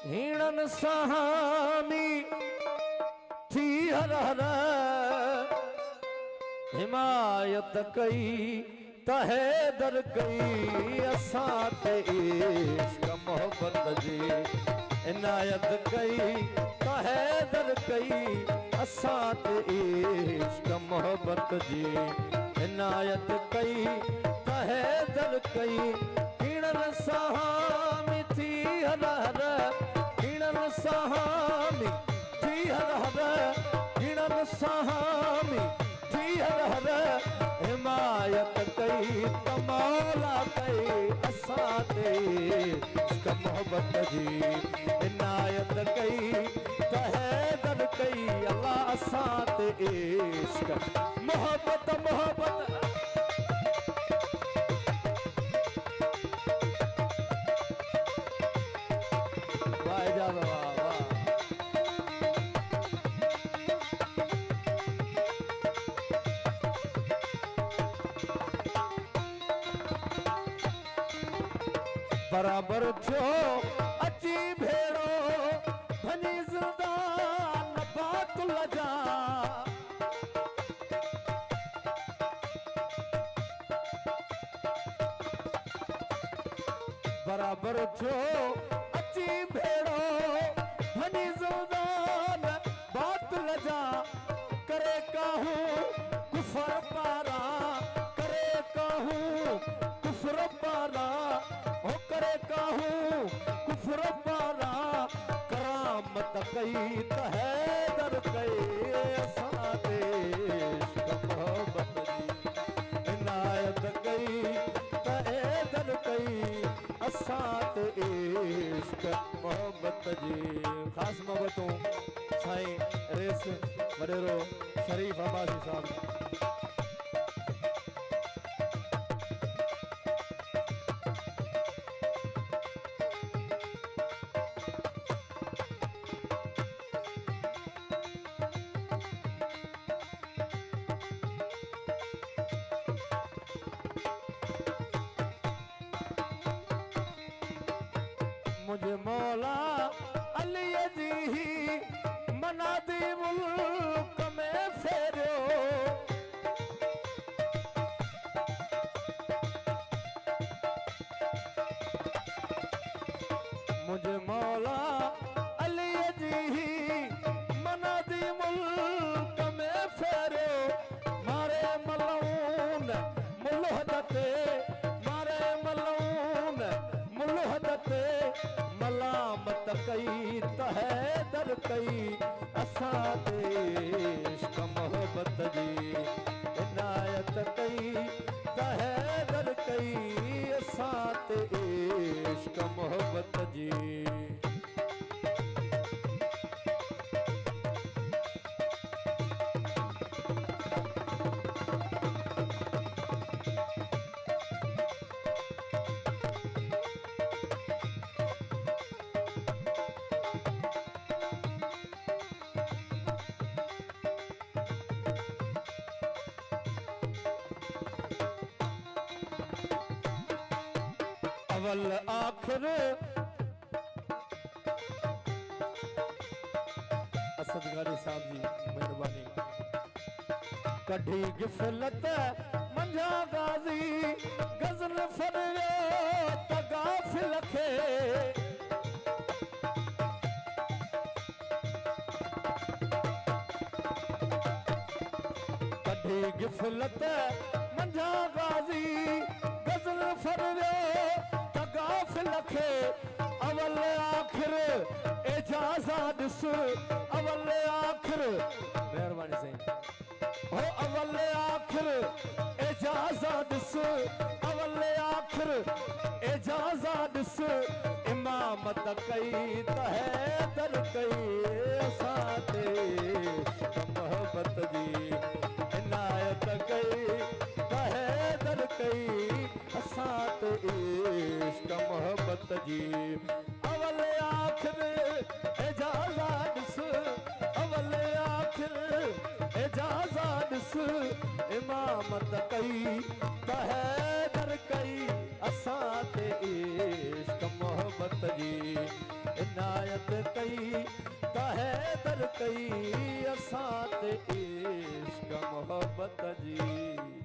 हीणन सहामी थी हर हर हिमायत कई तहे दर कई असां ते इश्क मोहब्बत जी इनायत कई तहे दर कई असां ते इश्क मोहब्बत जी इनायत कई तहे दर कई हीणन सहामी थी हर हर हीणन सहामी थी हर हर हीणन सहामी थी हर हर हिमायत कई तमौला कई असां ते इश्क मोहब्बत जी इनायत कई तहदर कई अल्लाह असां ते इश्क मोहब्बत मोहब्बत वाह इजाज़त वाह वाह बराबर थियो अची भेड़ो भनी ज़िंदान बात लजा बराबर थियो अची भेड़ो भनी ज़िंदान बात लजा करे कहूँ कुफर पारा करे कहूँ कुफर पारा हो करे कहूँ कुफर पारा करामत कई तहदर कई असां ते इश्क मोहब्बत जी इनायत कई तहदर कई असां ते इश्क मोहब्बत जी ख़ास मोहब्बतूं साईं रेस वडेरो शरीफ अब्बासी साहब मुझे मौला अली जी मनादी मुल्क में फेरियो मुझे मौला अली जी मनादी मुल्क में फेरियो मारे मलऊन मुलहदते मारे मलऊन मुलहदते मलामत कई तहदर कई असां ते इश्क मोहब्बत जी इनायत कई तहदर कई असां ते इश्क मोहब्बत जी अवल आखिर असद गारी साहब जी मेहरबानी कढ़ी गिफलत मंझा गाजी गजल फरियो त गाफिल खे कढ़ी गिफलत मंझा गाजी गजल फरियो लखे अवल आखिर एजाज़ा दिस अवल आखिर मेहरबानी साईं हो अवल आखिर एजाज़ा दिस अवल आखिर एजाज़ा दिस इमामत कई तहदर कई असां ते इश्क मोहब्बत जी इनायत कई तहदर कई असां ते इश्क मोहब्बत जी अवल आखिर एजाज़ा दिस अवल आखिर एजाज़ा दिस इमामत कई तहदर कई असां ते इश्क मोहब्बत जी इनायत कई काहे दर कई असां ते इश्क मोहब्बत जी।